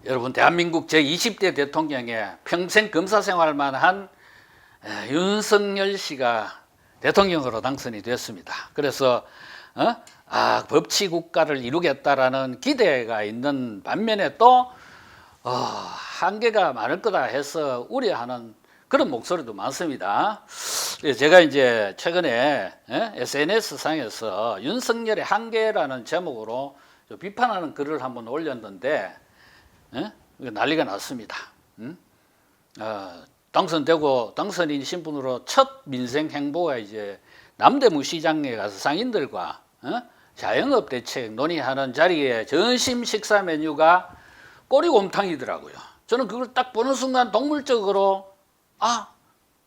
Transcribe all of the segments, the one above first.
여러분, 대한민국 제20대 대통령의 평생 검사 생활만 한 윤석열 씨가 대통령으로 당선이 됐습니다. 그래서 법치국가를 이루겠다라는 기대가 있는 반면에 또 한계가 많을 거다 해서 우려하는 그런 목소리도 많습니다. 제가 이제 최근에 SNS 상에서 윤석열의 한계라는 제목으로 비판하는 글을 한번 올렸는데 난리가 났습니다. 당선되고 당선인 신분으로 첫 민생 행보가 이제 남대문 시장에 가서 상인들과 자영업 대책 논의하는 자리에 점심 식사 메뉴가 꼬리곰탕이더라고요. 저는 그걸 딱 보는 순간 동물적으로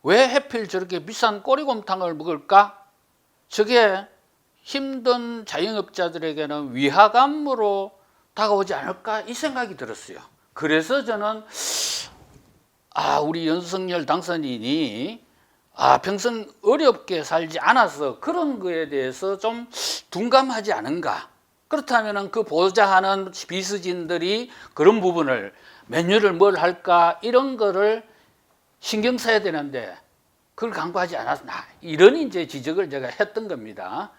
왜 하필 저렇게 비싼 꼬리곰탕을 먹을까? 저게 힘든 자영업자들에게는 위화감으로 다가오지 않을까? 이 생각이 들었어요. 그래서 저는 우리 윤석열 당선인이 평생 어렵게 살지 않아서 그런 거에 대해서 좀 둔감하지 않은가. 그렇다면 그 보좌하는 비서진들이 그런 부분을 메뉴를 뭘 할까 이런 거를 신경 써야 되는데 그걸 강구하지 않았나. 이런 이제 지적을 제가 했던 겁니다.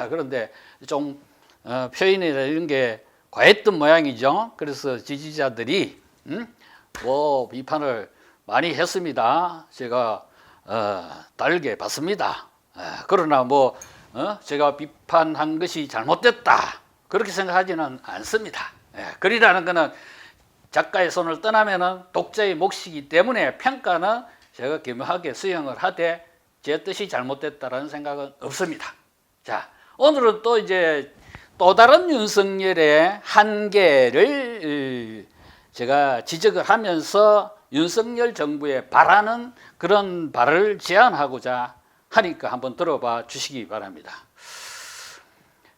그런데 좀 표현이나 이런 게 과했던 모양이죠. 그래서 지지자들이 비판을 많이 했습니다. 제가 다르게 봤습니다. 그러나 제가 비판한 것이 잘못됐다 그렇게 생각하지는 않습니다. 글이라는 것은 작가의 손을 떠나면은 독자의 몫이기 때문에 평가는 제가 겸허하게 수용을 하되 제 뜻이 잘못됐다라는 생각은 없습니다. 자, 오늘은 또 이제 또 다른 윤석열의 한계를 제가 지적을 하면서 윤석열 정부에 바라는 그런 바를 제안하고자 하니까 한번 들어봐 주시기 바랍니다.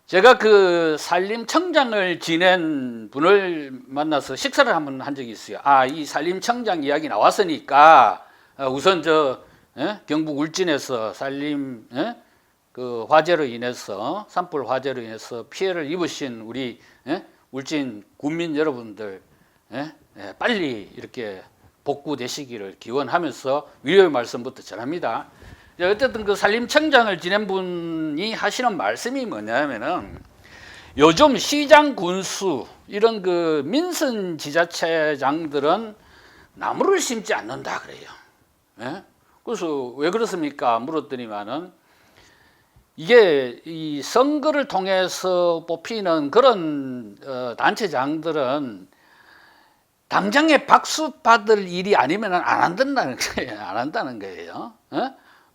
제가 그 산림청장을 지낸 분을 만나서 식사를 한번 한 적이 있어요. 이 산림청장 이야기 나왔으니까 우선 경북 울진에서 산림 그 화재로 인해서 산불 화재로 인해서 피해를 입으신 우리 울진 군민 여러분들 빨리 이렇게 복구되시기를 기원하면서 위로의 말씀부터 전합니다. 어쨌든 그 산림청장을 지낸 분이 하시는 말씀이 뭐냐면은 요즘 시장 군수 이런 그 민선 지자체장들은 나무를 심지 않는다 그래요. 그래서 왜 그렇습니까? 물었더니만은 이게 이 선거를 통해서 뽑히는 그런 단체장들은 당장에 박수 받을 일이 아니면 안 한다는 거예요. 안 한다는 거예요.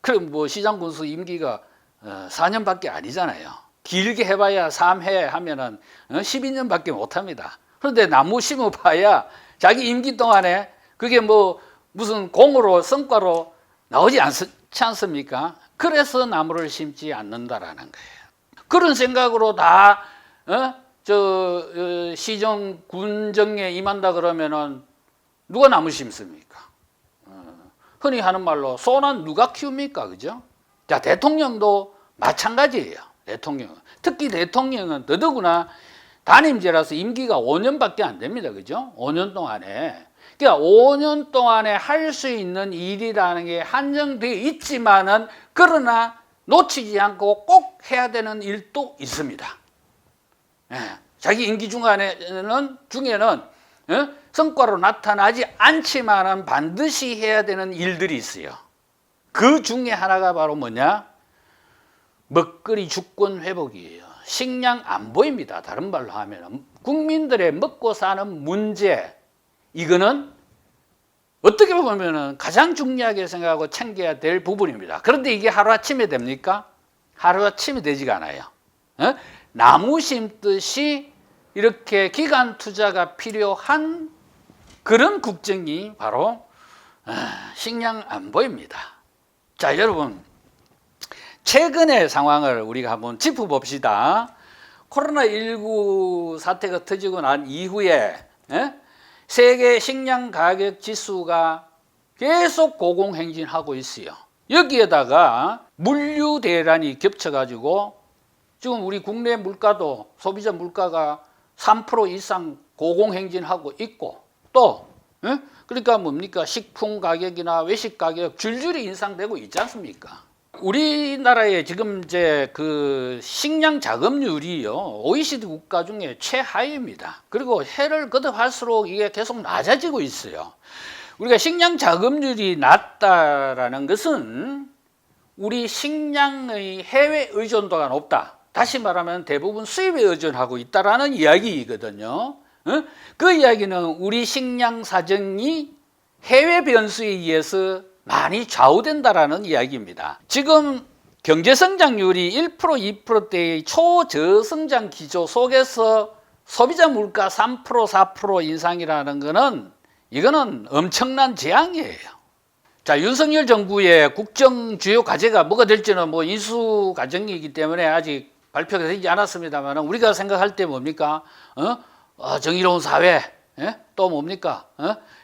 그럼 시장 군수 임기가 4년밖에 아니잖아요. 길게 해봐야 3회 하면은 12년밖에 못 합니다. 그런데 나무 심어봐야 자기 임기 동안에 그게 무슨 공으로 성과로 나오지 않지 않습니까? 그래서 나무를 심지 않는다라는 거예요. 그런 생각으로 다 시정 군정에 임한다 그러면은 누가 나무 심습니까? 흔히 하는 말로 소는 누가 키웁니까? 그죠? 자, 대통령도 마찬가지예요. 대통령은. 특히 대통령은 더더구나 단임제라서 임기가 5년밖에 안 됩니다. 그죠? 5년 동안에. 그러니까 5년 동안에 할 수 있는 일이라는 게 한정되어 있지만은 그러나 놓치지 않고 꼭 해야 되는 일도 있습니다. 자기 임기 중에는 성과로 나타나지 않지만은 반드시 해야 되는 일들이 있어요. 그 중에 하나가 바로 뭐냐? 먹거리 주권 회복이에요. 식량 안보입니다. 다른 말로 하면 국민들의 먹고 사는 문제, 이거는 어떻게 보면 가장 중요하게 생각하고 챙겨야 될 부분입니다. 그런데 이게 하루아침에 됩니까? 하루아침에 되지가 않아요. 나무 심듯이 이렇게 기간 투자가 필요한 그런 국정이 바로 식량 안보입니다. 자, 여러분, 최근의 상황을 우리가 한번 짚어봅시다. 코로나19 사태가 터지고 난 이후에 세계 식량 가격 지수가 계속 고공행진하고 있어요. 여기에다가 물류 대란이 겹쳐가지고 지금 우리 국내 물가도 소비자 물가가 3% 이상 고공행진하고 있고 또 예? 그러니까 뭡니까? 식품 가격이나 외식 가격 줄줄이 인상되고 있지 않습니까? 우리나라의 지금 이제 그 식량 자급률이요 OECD 국가 중에 최하위입니다. 그리고 해를 거듭할수록 이게 계속 낮아지고 있어요. 우리가 식량 자급률이 낮다라는 것은 우리 식량의 해외 의존도가 높다. 다시 말하면 대부분 수입에 의존하고 있다라는 이야기이거든요. 그 이야기는 우리 식량 사정이 해외 변수에 의해서 많이 좌우된다라는 이야기입니다. 지금 경제 성장률이 1%, 2%대의 초저성장 기조 속에서 소비자 물가 3%, 4% 인상이라는 것은 이거는 엄청난 재앙이에요. 자, 윤석열 정부의 국정 주요 과제가 뭐가 될지는 뭐 인수 과정이기 때문에 아직 발표가 되지 않았습니다만 우리가 생각할 때 뭡니까? 정의로운 사회, 또 뭡니까?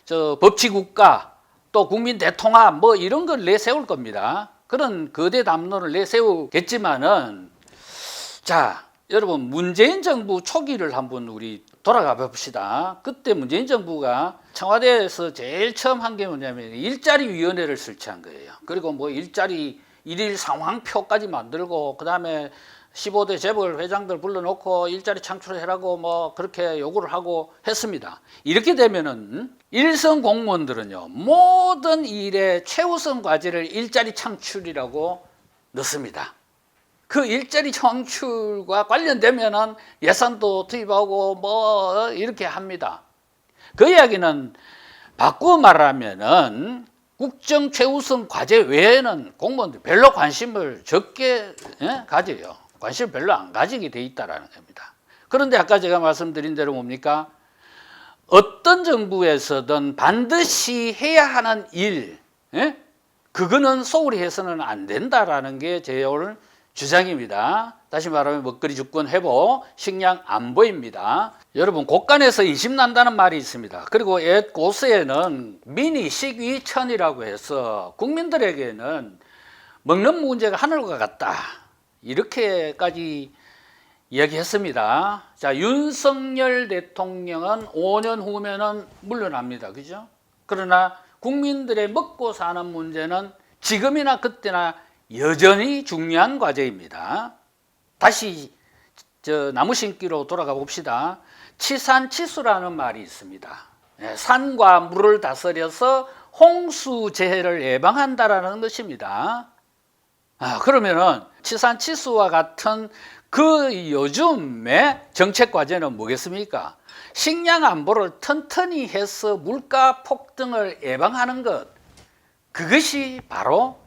저 법치국가, 또 국민 대통합 뭐 이런 걸 내세울 겁니다. 그런 거대 담론을 내세우겠지만은 자, 여러분 문재인 정부 초기를 한번 우리 돌아가 봅시다. 그때 문재인 정부가 청와대에서 제일 처음 한 게 뭐냐면 일자리 위원회를 설치한 거예요. 그리고 뭐 일자리 일일 상황표까지 만들고 그다음에 15대 재벌 회장들 불러놓고 일자리 창출해라고 뭐 그렇게 요구를 하고 했습니다. 이렇게 되면은 일선 공무원들은요 모든 일의 최우선 과제를 일자리 창출이라고 넣습니다. 그 일자리 창출과 관련되면은 예산도 투입하고 뭐 이렇게 합니다. 그 이야기는 바꾸어 말하면은 국정 최우선 과제 외에는 공무원들 별로 관심을 적게 가져요. 관심을 별로 안 가지게 돼 있다라는 겁니다. 그런데 아까 제가 말씀드린 대로 뭡니까? 어떤 정부에서든 반드시 해야 하는 일, 그거는 소홀히 해서는 안 된다라는 게 제 오늘 주장입니다. 다시 말하면 먹거리 주권 회복, 식량 안보입니다. 여러분 곳간에서 이십 난다는 말이 있습니다. 그리고 옛 고서에는 미니 식위천이라고 해서 국민들에게는 먹는 문제가 하늘과 같다. 이렇게까지 이야기했습니다. 자, 윤석열 대통령은 5년 후면은 물러납니다. 그죠? 그러나 국민들의 먹고 사는 문제는 지금이나 그때나 여전히 중요한 과제입니다. 다시 나무 심기로 돌아가 봅시다. 치산치수라는 말이 있습니다. 산과 물을 다스려서 홍수 재해를 예방한다라는 것입니다. 그러면은 치산치수와 같은 그 요즘의 정책 과제는 뭐겠습니까? 식량 안보를 튼튼히 해서 물가 폭등을 예방하는 것, 그것이 바로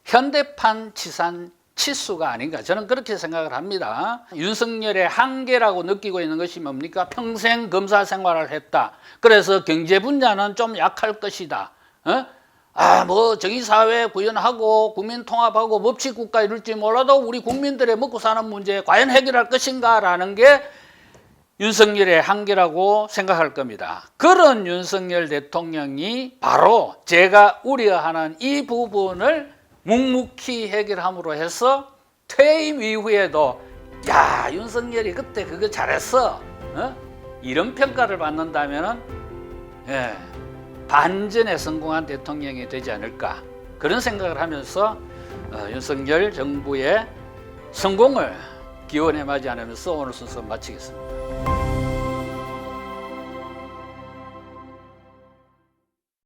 현대판 치산치수가 아닌가 저는 그렇게 생각을 합니다. 윤석열의 한계라고 느끼고 있는 것이 뭡니까? 평생 검사 생활을 했다. 그래서 경제 분야는 좀 약할 것이다. 뭐 정의사회 구현하고 국민통합하고 법치국가 이럴지 몰라도 우리 국민들의 먹고 사는 문제 과연 해결할 것인가 라는 게 윤석열의 한계라고 생각할 겁니다. 그런 윤석열 대통령이 바로 제가 우려하는 이 부분을 묵묵히 해결함으로 해서 퇴임 이후에도 야 윤석열이 그때 그거 잘했어 이런 평가를 받는다면은 반전에 성공한 대통령이 되지 않을까 그런 생각을 하면서 윤석열 정부의 성공을 기원해 마지 않으면서 오늘 순서 마치겠습니다.